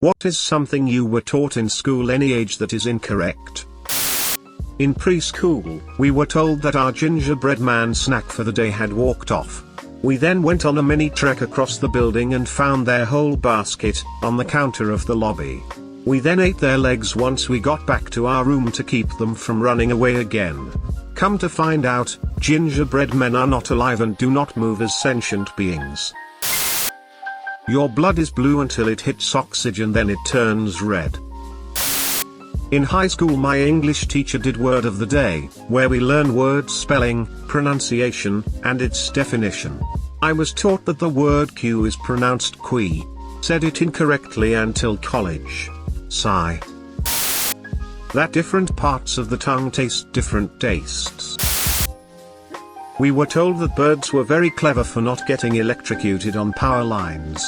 What is something you were taught in school any age that is incorrect? In preschool, we were told that our gingerbread man snack for the day had walked off. We then went on a mini trek across the building and found their whole basket on the counter of the lobby. We then ate their legs once we got back to our room to keep them from running away again. Come to find out, gingerbread men are not alive and do not move as sentient beings. Your blood is blue until it hits oxygen, then it turns red. In high school my English teacher did word of the day, where we learn word spelling, pronunciation, and its definition. I was taught that the word Q is pronounced qui. Said it incorrectly until college. Sigh. That different parts of the tongue taste different tastes. We were told that birds were very clever for not getting electrocuted on power lines.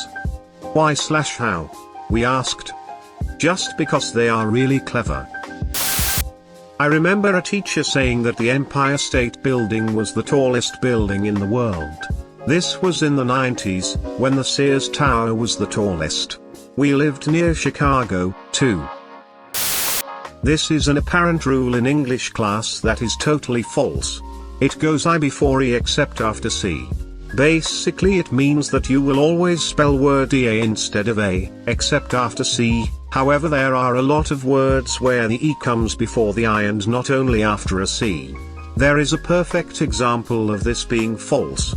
Why/how? We asked. Just because they are really clever. I remember a teacher saying that the Empire State Building was the tallest building in the world. This was in the 90s, when the Sears Tower was the tallest. We lived near Chicago, too. This is an apparent rule in English class that is totally false. It goes I before E except after C. Basically it means that you will always spell word EA instead of A, except after C. However, there are a lot of words where the E comes before the I and not only after a C. There is a perfect example of this being false.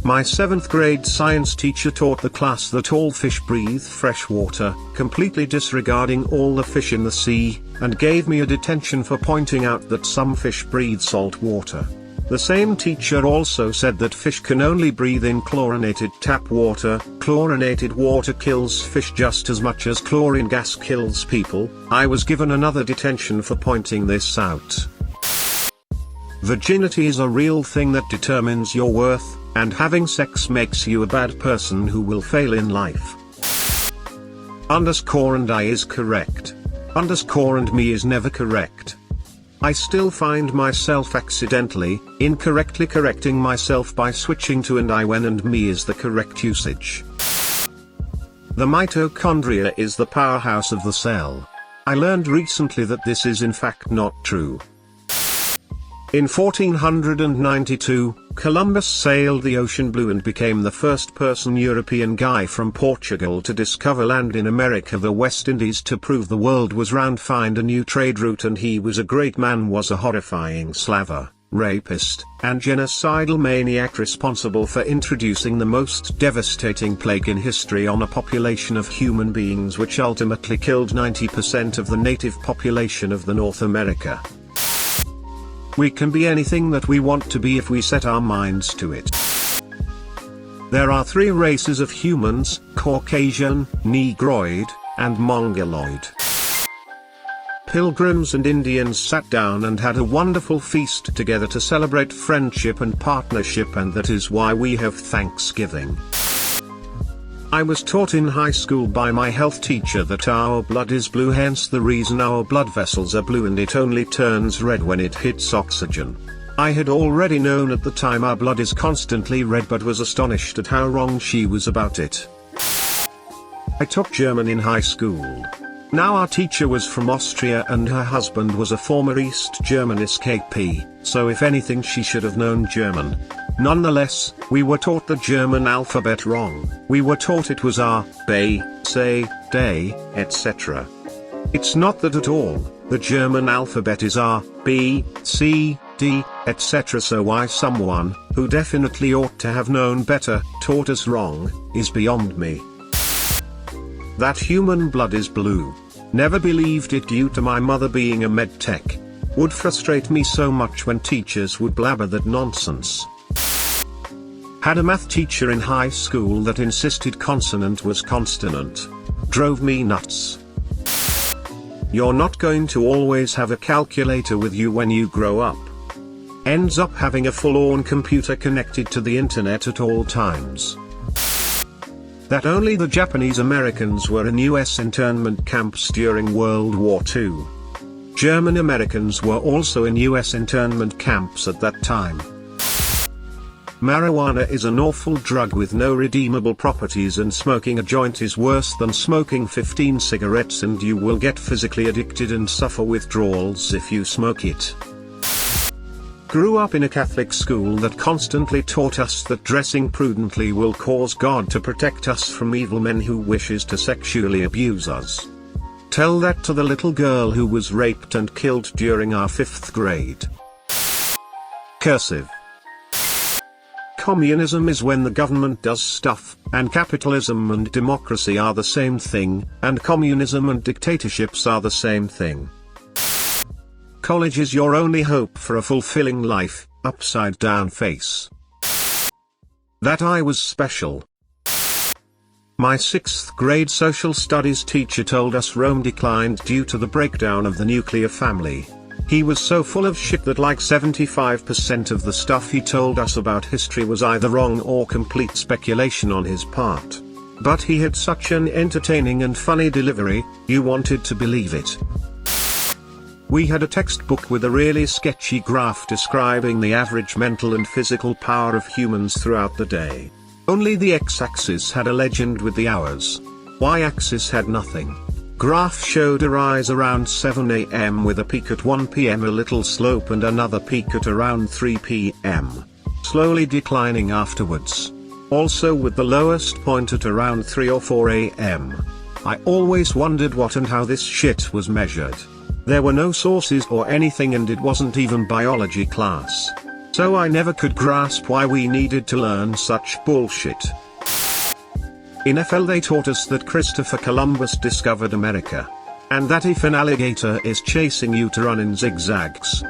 My 7th grade science teacher taught the class that all fish breathe fresh water, completely disregarding all the fish in the sea, and gave me a detention for pointing out that some fish breathe salt water. The same teacher also said that fish can only breathe in chlorinated tap water. Chlorinated water kills fish just as much as chlorine gas kills people. I was given another detention for pointing this out. Virginity is a real thing that determines your worth, and having sex makes you a bad person who will fail in life. _and I is correct. _and me is never correct. I still find myself accidentally, incorrectly correcting myself by switching to and I when and me is the correct usage. The mitochondria is the powerhouse of the cell. I learned recently that this is in fact not true. In 1492, Columbus sailed the ocean blue and became the first European guy from Portugal to discover land in America, the West Indies. To prove the world was round, find a new trade route, and he was a great man, was a horrifying slaver, rapist, and genocidal maniac responsible for introducing the most devastating plague in history on a population of human beings, which ultimately killed 90% of the native population of the North America. We can be anything that we want to be if we set our minds to it. There are 3 races of humans: Caucasian, Negroid, and Mongoloid. Pilgrims and Indians sat down and had a wonderful feast together to celebrate friendship and partnership, and that is why we have Thanksgiving. I was taught in high school by my health teacher that our blood is blue, hence the reason our blood vessels are blue, and it only turns red when it hits oxygen. I had already known at the time our blood is constantly red, but was astonished at how wrong she was about it. I took German in high school. Now our teacher was from Austria and her husband was a former East German SKP, so if anything she should have known German. Nonetheless, we were taught the German alphabet wrong. We were taught it was A, B, C, D, etc. It's not that at all. The German alphabet is A, B, C, D, etc. So why someone, who definitely ought to have known better, taught us wrong, is beyond me. That human blood is blue. Never believed it due to my mother being a med tech. Would frustrate me so much when teachers would blabber that nonsense. Had a math teacher in high school that insisted consonant was consonant. Drove me nuts. You're not going to always have a calculator with you when you grow up. Ends up having a full-on computer connected to the internet at all times. That only the Japanese Americans were in US internment camps during World War II. German Americans were also in US internment camps at that time. Marijuana is an awful drug with no redeemable properties, and smoking a joint is worse than smoking 15 cigarettes, and you will get physically addicted and suffer withdrawals if you smoke it. Grew up in a Catholic school that constantly taught us that dressing prudently will cause God to protect us from evil men who wishes to sexually abuse us. Tell that to the little girl who was raped and killed during our 5th grade. Cursive. Communism is when the government does stuff, and capitalism and democracy are the same thing, and communism and dictatorships are the same thing. College is your only hope for a fulfilling life, upside down face. That I was special. My 6th grade social studies teacher told us Rome declined due to the breakdown of the nuclear family. He was so full of shit that like 75% of the stuff he told us about history was either wrong or complete speculation on his part. But he had such an entertaining and funny delivery, you wanted to believe it. We had a textbook with a really sketchy graph describing the average mental and physical power of humans throughout the day. Only the x-axis had a legend with the hours. Y-axis had nothing. Graph showed a rise around 7 AM with a peak at 1 PM, a little slope, and another peak at around 3 PM. Slowly declining afterwards. Also with the lowest point at around 3 or 4 AM. I always wondered what and how this shit was measured. There were no sources or anything, and it wasn't even biology class. So I never could grasp why we needed to learn such bullshit. In FL they taught us that Christopher Columbus discovered America. And that if an alligator is chasing you, to run in zigzags.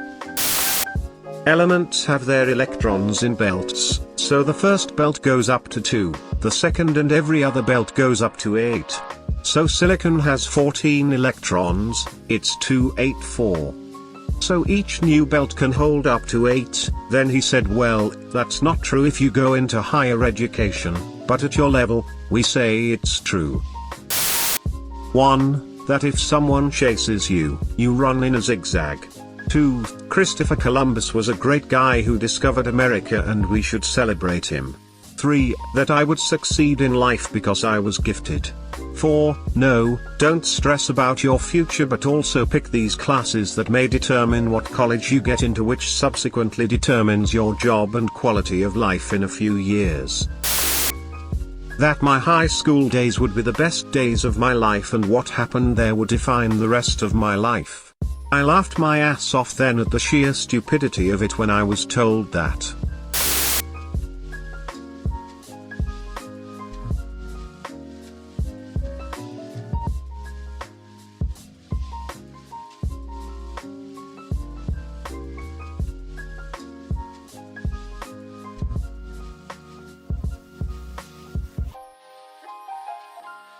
Elements have their electrons in belts, so the first belt goes up to 2, the second and every other belt goes up to 8. So silicon has 14 electrons, it's 284. So each new belt can hold up to 8, then he said, well, that's not true if you go into higher education, but at your level, we say it's true. 1. That if someone chases you, you run in a zigzag. 2. Christopher Columbus was a great guy who discovered America and we should celebrate him. 3. That I would succeed in life because I was gifted. 4. No, don't stress about your future, but also pick these classes that may determine what college you get into, which subsequently determines your job and quality of life in a few years. That my high school days would be the best days of my life, and what happened there would define the rest of my life. I laughed my ass off then at the sheer stupidity of it when I was told that.